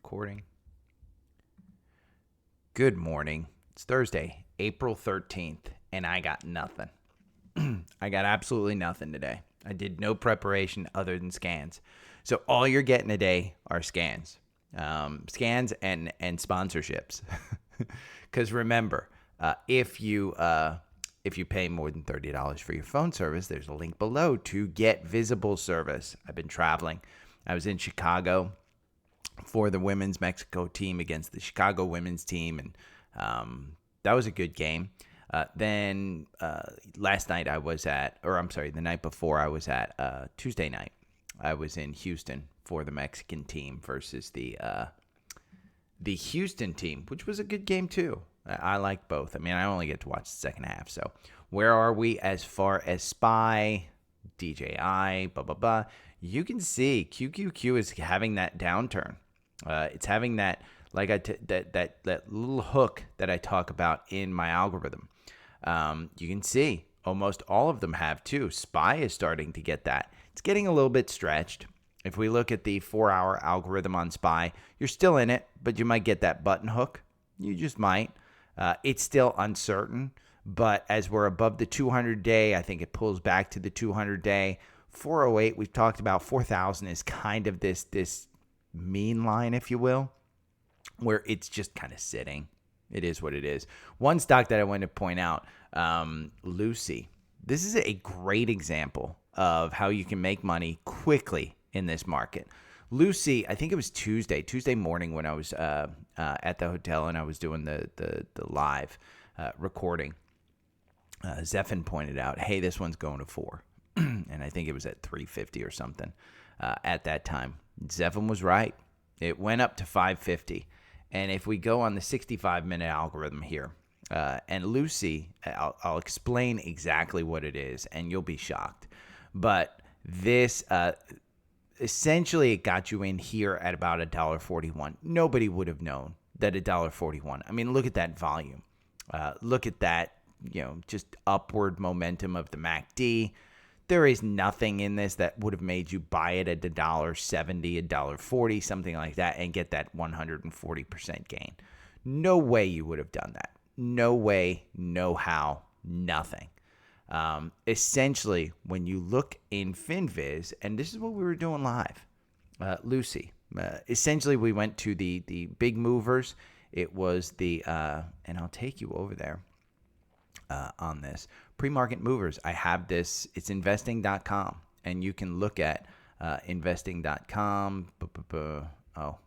recording. Good morning. It's Thursday, April 13th, and I got nothing. I got absolutely nothing today. I did no preparation other than scans. So all you're getting today are scans. Scans and sponsorships. Because remember, if you pay more than $30 for your phone service, there's a link below to get WEBULL service. I've been traveling. I was in Chicago for the women's Mexico team against the Chicago women's team, and that was a good game. Then last night the night before I was at Tuesday night. I was in Houston for the Mexican team versus the Houston team, which was a good game too. I liked both. I mean, I only get to watch the second half. So where are we as far as SPY, DJI, blah, blah, blah? You can see QQQ is having that downturn. It's having that, like that little hook that I talk about in my algorithm. You can see almost all of them have too. SPY is starting to get that. It's getting a little bit stretched. If we look at the 4-hour algorithm on SPY, you're still in it, but you might get that button hook. You just might. It's still uncertain, but as we're above the 200-day, I think it pulls back to the 200-day. 408, we've talked about 4,000 is kind of this mean line, if you will, where it's just kind of sitting. It is what it is. One stock that I wanted to point out, Lucy. This is a great example of how you can make money quickly in this market. Lucy, I think it was Tuesday morning when I was at the hotel and I was doing the live recording. Zephan pointed out, hey, this one's going to 4. And I think it was at 350 or something at that time. Zephan was right. It went up to 550. And if we go on the 65-minute algorithm here, and Lucy, I'll explain exactly what it is, and you'll be shocked. But this, essentially, it got you in here at about $1.41. Nobody would have known that $1.41. I mean, look at that volume. Look at that, just upward momentum of the MACD. There is nothing in this that would have made you buy it at $1.70, $1.40, something like that, and get that 140% gain. No way you would have done that. No way, no how, nothing. Essentially, when you look in FinViz, and this is what we were doing live, Lucy, essentially we went to the big movers. It was and I'll take you over there on this. Pre-market movers. I have this. It's investing.com, and you can look at investing.com. Oh,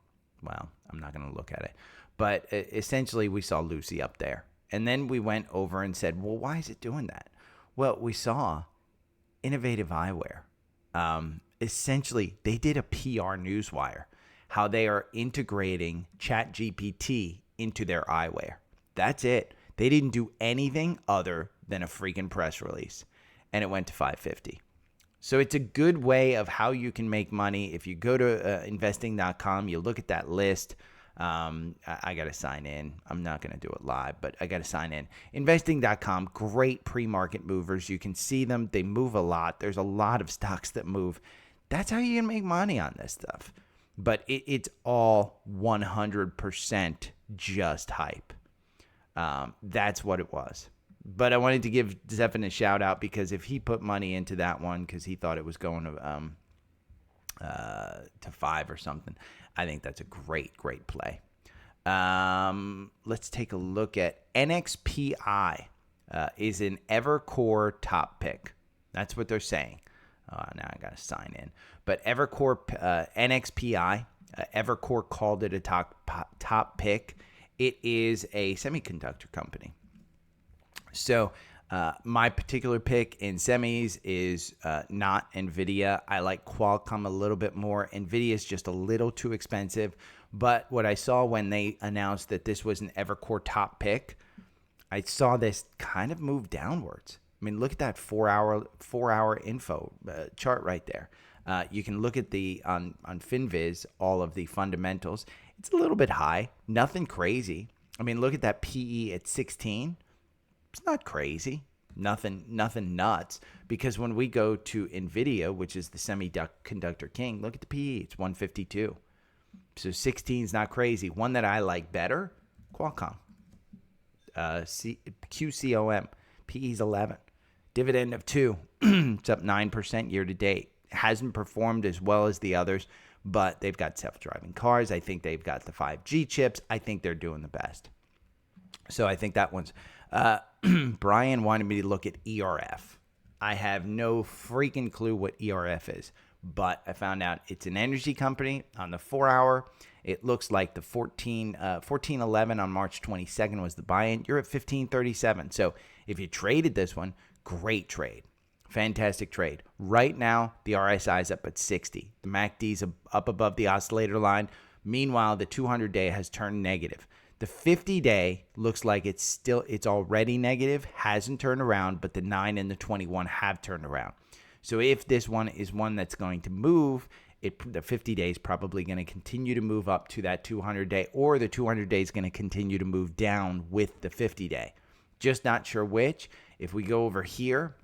wow. I'm not going to look at it. But essentially, we saw Lucy up there. And then we went over and said, well, why is it doing that? Well, we saw Innovative Eyewear. Essentially, they did a PR newswire, how they are integrating ChatGPT into their eyewear. That's it. They didn't do anything other than a freaking press release, and it went to 550. So it's a good way of how you can make money. If you go to investing.com, you look at that list. I got to sign in. I'm not going to do it live, but I got to sign in. Investing.com, great pre-market movers. You can see them. They move a lot. There's a lot of stocks that move. That's how you can make money on this stuff. But it's all 100% just hype. That's what it was. But I wanted to give Zephan a shout out because if he put money into that one because he thought it was going to 5 or something, I think that's a great play. Let's take a look at NXPI. Is an evercore top pick. That's what they're saying. Now I got to sign in. But evercore, NXPI, evercore called it a top pick. It is a semiconductor company. So my particular pick in semis is not NVIDIA. I like Qualcomm a little bit more. NVIDIA is just a little too expensive. But what I saw when they announced that this was an evercore top pick, I saw this kind of move downwards. I mean, look at that 4-hour info chart right there. You can look at on FinViz, all of the fundamentals. It's a little bit high, nothing crazy. I mean, look at that PE at 16. It's not crazy, nothing nuts. Because when we go to NVIDIA, which is the semiconductor king, look at the PE. It's 152. So 16 is not crazy. One that I like better, Qualcomm. QCOM. PE's 11. Dividend of 2. It's up 9% year to date. Hasn't performed as well as the others, but they've got self-driving cars. I think they've got the 5G chips. I think they're doing the best. So I think that one's. Brian wanted me to look at ERF. I have no freaking clue what ERF is, but I found out it's an energy company on the 4-hour. It looks like the 1411 on March 22nd was the buy-in. You're at 1537. So if you traded this one, great trade. Fantastic trade. Right now, the RSI is up at 60. The MACD is up above the oscillator line. Meanwhile, the 200-day has turned negative. The 50-day looks like it's already negative, hasn't turned around, but the 9 and the 21 have turned around. So if this one is one that's going to move, the 50-day is probably going to continue to move up to that 200-day, or the 200-day is going to continue to move down with the 50-day. Just not sure which. If we go over here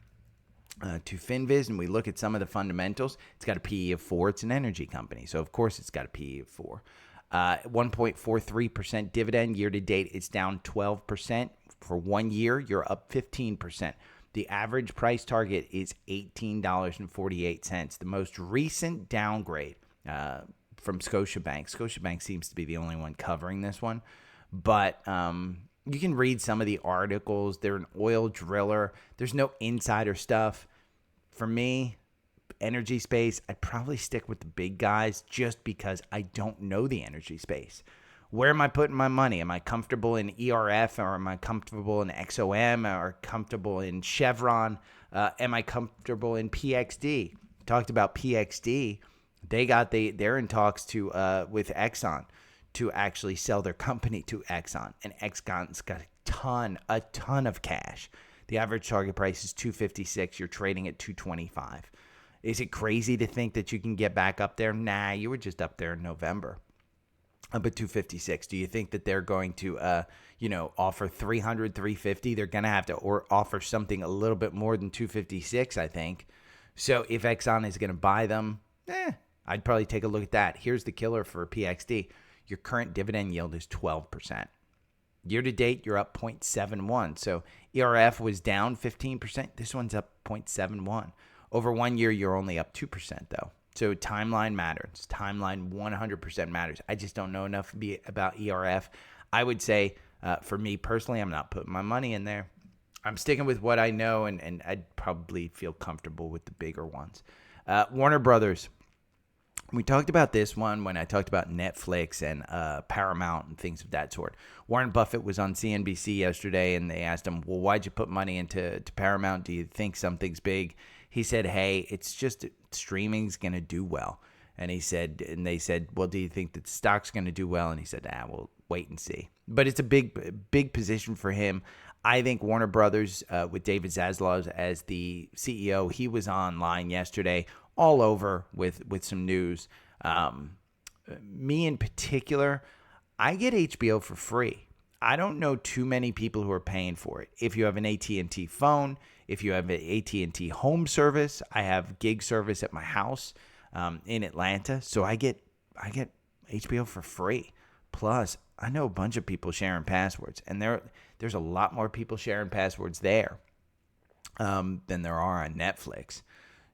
to FinViz and we look at some of the fundamentals, it's got a PE of 4. It's an energy company, so of course it's got a PE of 4. 1.43% dividend. Year to date, it's down 12%. For 1 year, you're up 15%. The average price target is $18.48. The most recent downgrade from Scotiabank. Scotiabank seems to be the only one covering this one. But you can read some of the articles. They're an oil driller. There's no insider stuff. For me, energy space, I'd probably stick with the big guys just because I don't know the energy space. Where am I putting my money? Am I comfortable in ERF, or am I comfortable in XOM, or comfortable in Chevron? Am I comfortable in PXD? Talked about PXD. They're in talks with Exxon to actually sell their company to Exxon, and Exxon's got a ton of cash. The average target price is $256. You're trading at $225. Is it crazy to think that you can get back up there? Nah, you were just up there in November. But 256. Do you think that they're going to, offer 300, 350? They're going to have to offer something a little bit more than 256, I think. So if Exxon is going to buy them, I'd probably take a look at that. Here's the killer for PXD. Your current dividend yield is 12%. Year to date, you're up 0.71. So ERF was down 15%. This one's up 0.71. Over 1 year, you're only up 2%, though. So timeline matters. Timeline 100% matters. I just don't know enough about ERF. I would say, for me personally, I'm not putting my money in there. I'm sticking with what I know, and I'd probably feel comfortable with the bigger ones. Warner Brothers. We talked about this one when I talked about Netflix and Paramount and things of that sort. Warren Buffett was on CNBC yesterday, and they asked him, well, why'd you put money into Paramount? Do you think something's big? He said, hey, it's just streaming's going to do well. And they said, well, do you think that the stock's going to do well? And he said, we'll wait and see. But it's a big position for him. I think Warner Brothers, with David Zaslav as the CEO, he was online yesterday all over with some news. Me in particular, I get HBO for free. I don't know too many people who are paying for it. If you have an AT&T phone, if you have an AT&T home service, I have gig service at my house in Atlanta, so I get HBO for free. Plus, I know a bunch of people sharing passwords, and there's a lot more people sharing passwords there than there are on Netflix.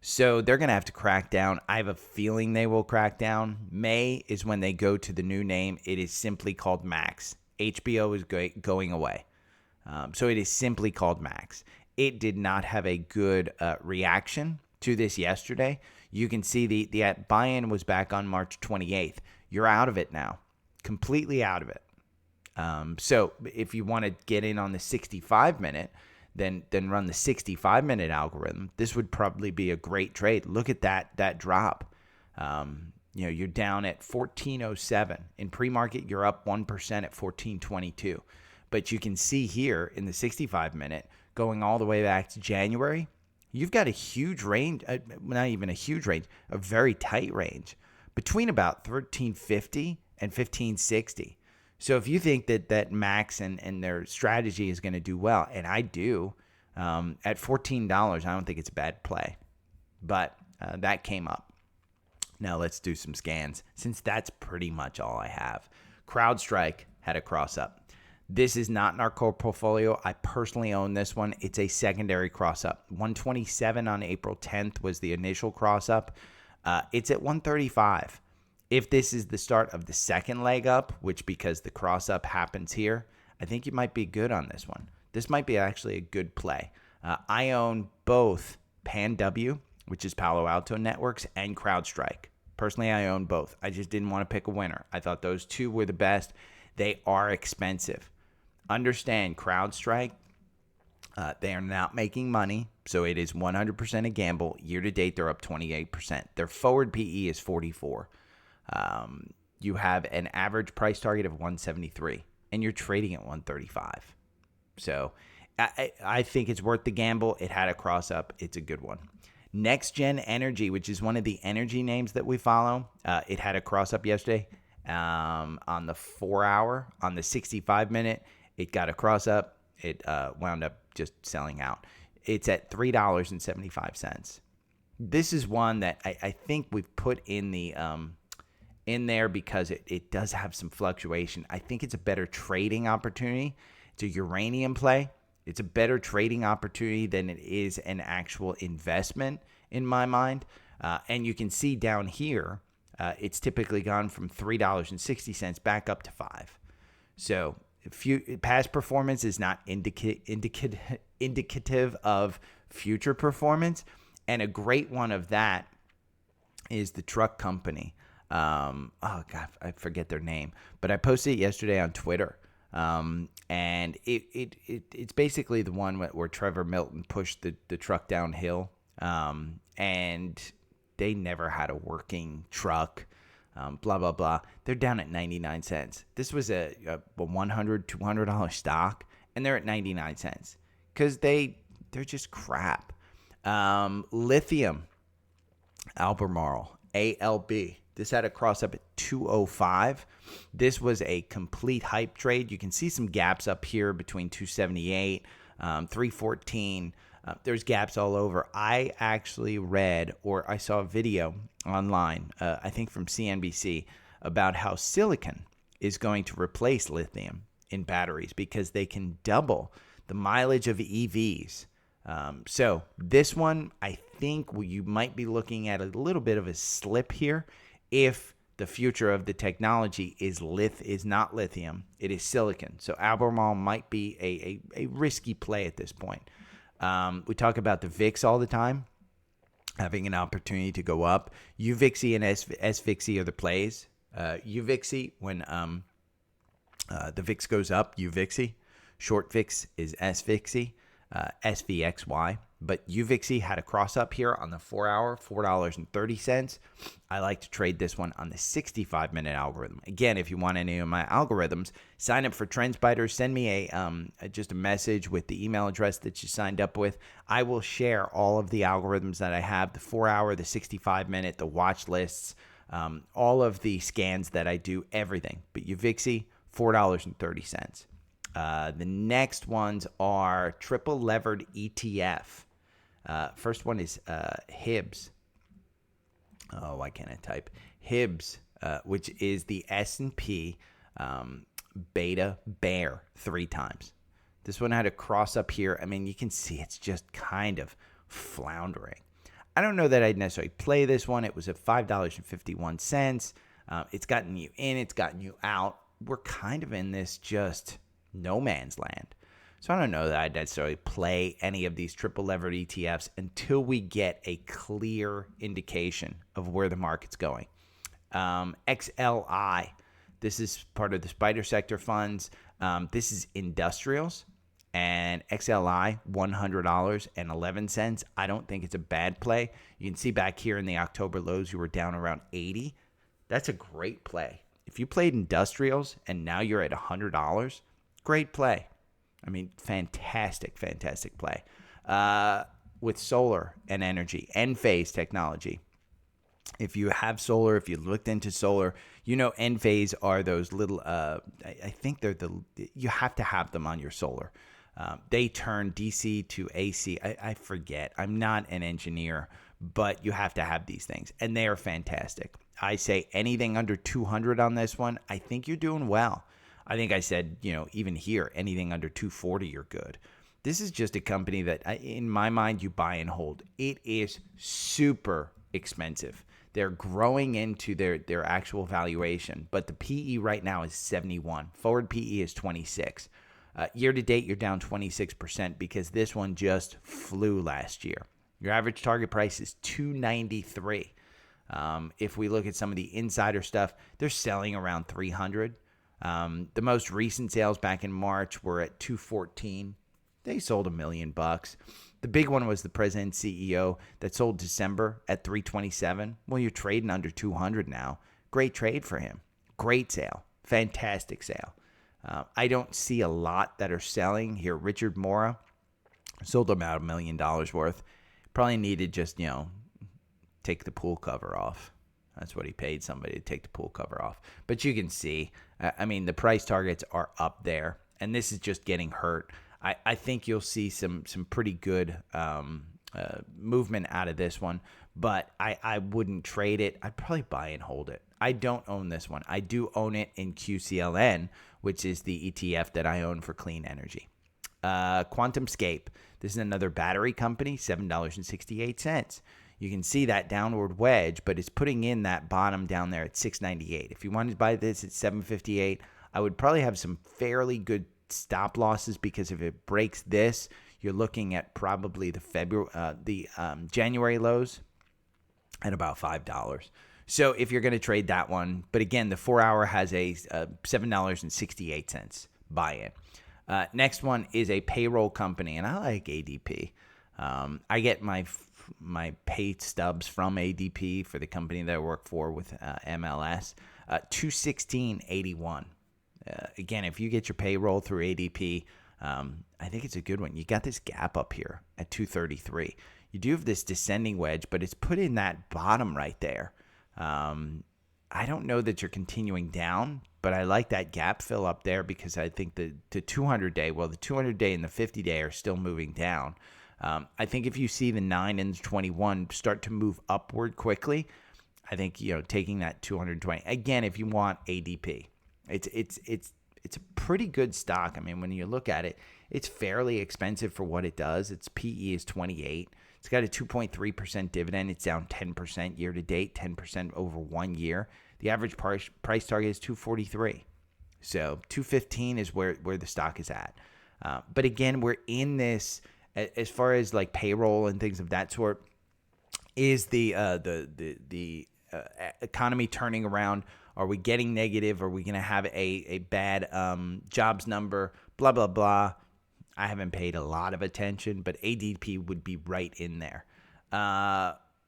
So they're going to have to crack down. I have a feeling they will crack down. May is when they go to the new name. It is simply called Max. HBO is going away. So it is simply called Max. It did not have a good reaction to this yesterday. You can see the buy-in was back on March 28th. You're out of it now. Completely out of it. So if you want to get in on the 65-minute, then run the 65-minute algorithm. This would probably be a great trade. Look at that drop. You're down at 1407. In pre-market, you're up 1% at 1422. But you can see here in the 65-minute, going all the way back to January, you've got a huge range, not even a huge range, a very tight range, between about 1350 and 1560. So if you think that Max and their strategy is going to do well, and I do, at $14, I don't think it's a bad play. But that came up. Now let's do some scans, since that's pretty much all I have. CrowdStrike had a cross up. This is not in our core portfolio. I personally own this one. It's a secondary cross up. 127 on April 10th was the initial cross up. It's at 135. If this is the start of the second leg up, which because the cross up happens here, I think you might be good on this one. This might be actually a good play. I own both PanW, which is Palo Alto Networks, and CrowdStrike. Personally, I own both. I just didn't want to pick a winner. I thought those two were the best. They are expensive. Understand, CrowdStrike, they are not making money, so it is 100% a gamble. Year to date, they're up 28%. Their forward PE is 44. You have an average price target of 173, and you're trading at 135. So I think it's worth the gamble. It had a cross up. It's a good one. Next Gen Energy, which is one of the energy names that we follow, it had a cross up yesterday on the 4 hour. On the 65 minute, it got a cross up. It wound up just selling out. It's at $3.75. This is one that I think we've put in the in there because it does have some fluctuation. I think it's a better trading opportunity. It's a uranium play. It's a better trading opportunity than it is an actual investment in my mind. And you can see down here, it's typically gone from $3.60 back up to $5. So past performance is not indicative of future performance. And a great one of that is the truck company. Oh God, I forget their name, but I posted it yesterday on Twitter. And it's basically the one where Trevor Milton pushed the truck downhill. And they never had a working truck. Blah, blah, blah. They're down at 99 cents. This was a $100, $200 stock, and they're at 99 cents because they're just crap. Lithium, Albemarle, ALB. This had a cross up at 205. This was a complete hype trade. You can see some gaps up here between 278, 314. There's gaps all over. I actually read, or I saw a video online, I think from CNBC, about how silicon is going to replace lithium in batteries because they can double the mileage of EVs. So this one, I think you might be looking at a little bit of a slip here if the future of the technology is not lithium, it is silicon. So Albemarle might be a risky play at this point. We talk about the VIX all the time, having an opportunity to go up. UVIXI and SVIXI are the plays. UVIXI, when the VIX goes up, UVIXI. Short VIX is SVIXI, SVXY. But UVIXI had a cross up here on the 4 hour, $4.30. I like to trade this one on the 65-minute algorithm. Again, if you want any of my algorithms, sign up for Trendspider. Send me just a message with the email address that you signed up with. I will share all of the algorithms that I have, the 4 hour, the 65-minute, the watch lists, all of the scans that I do, everything. But UVIXI, $4.30. The next ones are triple levered ETF. First one is HIBS. Oh, why can't I type? HIBS, which is the S&P beta bear 3 times. This one had a cross up here. I mean, you can see it's just kind of floundering. I don't know that I'd necessarily play this one. It was at $5.51. It's gotten you in. It's gotten you out. We're kind of in this just no man's land. So I don't know that I'd necessarily play any of these triple levered ETFs until we get a clear indication of where the market's going. XLI, this is part of the Spider Sector funds. This is industrials, and XLI, $100.11. I don't think it's a bad play. You can see back here in the October lows, you were down around 80. That's a great play. If you played industrials and now you're at $100, great play. I mean, fantastic play. With solar and energy, Enphase technology. If you have solar, if you looked into solar, you know Enphase are those little, I think you have to have them on your solar. They turn DC to AC. I forget. I'm not an engineer, but you have to have these things, and they are fantastic. I say anything under 200 on this one, I think you're doing well. I think I said, even here, anything under 240, you're good. This is just a company that, in my mind, you buy and hold. It is super expensive. They're growing into their actual valuation, but the PE right now is 71. Forward PE is 26. Year to date, you're down 26% because this one just flew last year. Your average target price is $293. If we look at some of the insider stuff, they're selling around $300. The most recent sales back in March were at $214. They sold $1 million. The big one was the president CEO that sold December at $327. Well, you're trading under $200 now. Great trade for him. Great sale. Fantastic sale. I don't see a lot that are selling here. Richard Mora sold about $1 million worth. Probably needed just, take the pool cover off. That's what he paid somebody to take the pool cover off. But you can see, the price targets are up there, and this is just getting hurt. I think you'll see some pretty good movement out of this one, but I wouldn't trade it. I'd probably buy and hold it. I don't own this one. I do own it in QCLN, which is the ETF that I own for clean energy. QuantumScape. This is another battery company, $7.68. You can see that downward wedge, but it's putting in that bottom down there at $6.98. If you wanted to buy this at $7.58, I would probably have some fairly good stop losses, because if it breaks this, you're looking at probably the January lows at about $5. So if you're going to trade that one, but again, the 4-hour has a $7.68 buy-in. Next one is a payroll company, and I like ADP. I get my pay stubs from ADP for the company that I work for with MLS. 216.81. Again, if you get your payroll through ADP, I think it's a good one. You got this gap up here at 233. You do have this descending wedge, but it's put in that bottom right there. I don't know that you're continuing down, but I like that gap fill up there, because I think the 200-day, the 200-day and the 50-day are still moving down. I think if you see the 9 and the 21 start to move upward quickly, I think, taking that 220. Again, if you want ADP, it's a pretty good stock. When you look at it, it's fairly expensive for what it does. Its PE is 28. It's got a 2.3% dividend. It's down 10% year to date, 10% over 1 year. The average price target is 243. So 215 is where the stock is at. But again, we're in this, as far as like payroll and things of that sort, is the economy turning around? Are we getting negative? Are we going to have a bad jobs number? Blah, blah, blah. I haven't paid a lot of attention, but ADP would be right in there.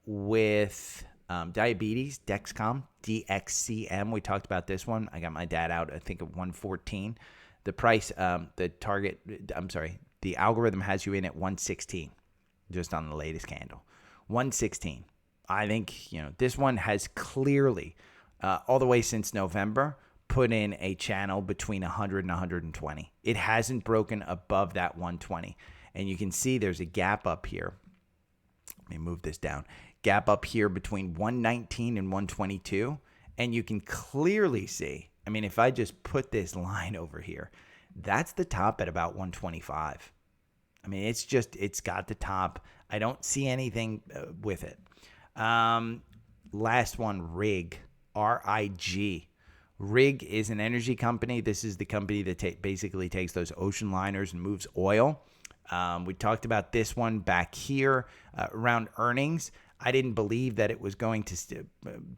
With diabetes, Dexcom, DXCM, we talked about this one. I got my dad out, I think, at 114. The price, the algorithm has you in at 116, just on the latest candle. 116. I think, this one has clearly, all the way since November, put in a channel between 100 and 120. It hasn't broken above that 120. And you can see there's a gap up here. Let me move this down. Gap up here between 119 and 122. And you can clearly see, if I just put this line over here, that's the top at about 125. It's got the top. I don't see anything with it. Last one, RIG, RIG. RIG is an energy company. This is the company that basically takes those ocean liners and moves oil. We talked about this one back here around earnings. I didn't believe that it was going to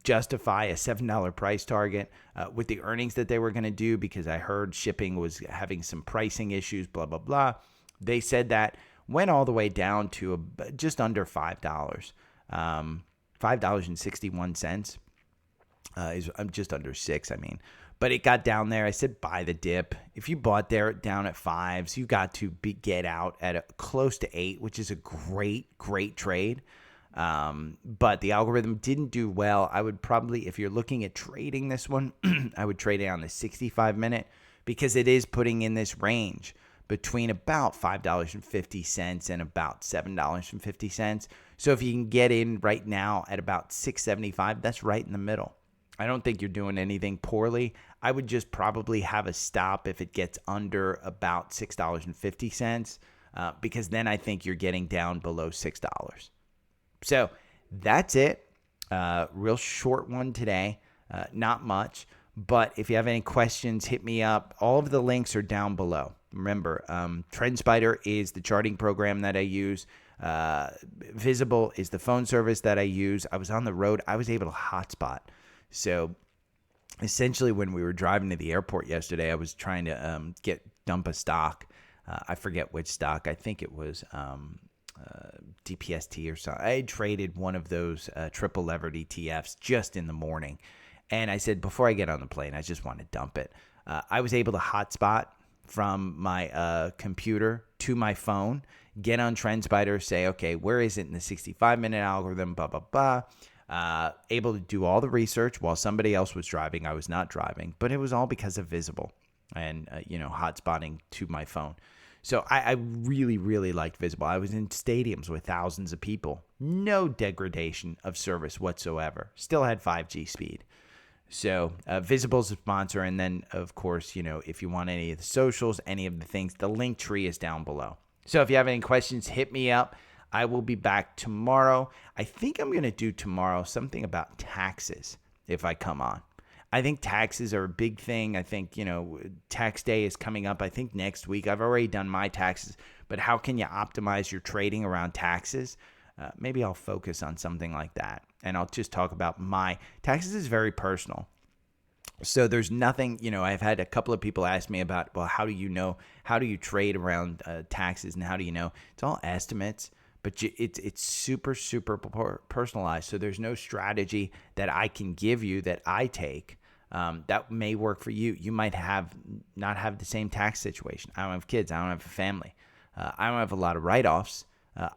justify a $7 price target with the earnings that they were going to do, because I heard shipping was having some pricing issues, blah, blah, blah. They said that went all the way down to just under $5. $5.61 is just under $6. But it got down there. I said buy the dip. If you bought there down at $5s, you got to get out at close to $8, which is a great trade. But the algorithm didn't do well. I would probably, if you're looking at trading this one, I would trade it on the 65-minute, because it is putting in this range. between about $5.50 and about $7.50. So if you can get in right now at about $6.75, that's right in the middle. I don't think you're doing anything poorly. I would just probably have a stop if it gets under about $6.50, because then I think you're getting down below $6. So that's it. Real short one today. Not much. But if you have any questions, hit me up. All of the links are down below. Remember, Trendspider is the charting program that I use. WEBULL is the phone service that I use. I was on the road. I was able to hotspot. So essentially, when we were driving to the airport yesterday, I was trying to dump a stock. I forget which stock. I think it was DPST or something. I traded one of those triple levered ETFs just in the morning. And I said, before I get on the plane, I just want to dump it. I was able to hotspot from my computer to my phone, get on Trendspider, say, okay, where is it in the 65-minute algorithm, blah, blah, blah. Able to do all the research while somebody else was driving. I was not driving, but it was all because of WEBULL and, hotspotting to my phone. So I really, really liked WEBULL. I was in stadiums with thousands of people. No degradation of service whatsoever. Still had 5G speed. So WEBULL's a sponsor. And then, of course, if you want any of the socials, any of the things, the link tree is down below. So if you have any questions, hit me up. I will be back tomorrow. I think I'm going to do tomorrow something about taxes if I come on. I think taxes are a big thing. I think, tax day is coming up, I think next week. I've already done my taxes, but how can you optimize your trading around taxes? Maybe I'll focus on something like that. And I'll just talk about my taxes is very personal. So there's nothing, I've had a couple of people ask me about, well, how do you trade around taxes and how do you know? It's all estimates. But it's super, super personalized. So there's no strategy that I can give you that I take that may work for you. You might not have the same tax situation. I don't have kids. I don't have a family. I don't have a lot of write-offs.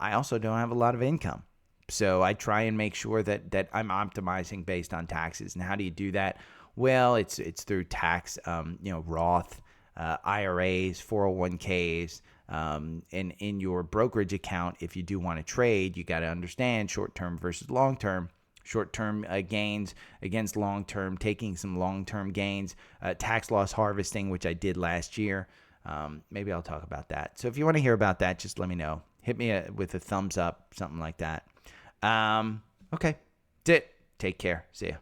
I also don't have a lot of income. So I try and make sure that I'm optimizing based on taxes. And how do you do that? Well, it's through tax, Roth, IRAs, 401ks. And in your brokerage account, if you do want to trade, you got to understand short-term versus long-term, short-term gains against long-term, taking some long-term gains, tax loss harvesting, which I did last year. Maybe I'll talk about that. So if you want to hear about that, just let me know. Hit me with a thumbs up, something like that. Okay, that's it. Take care. See ya.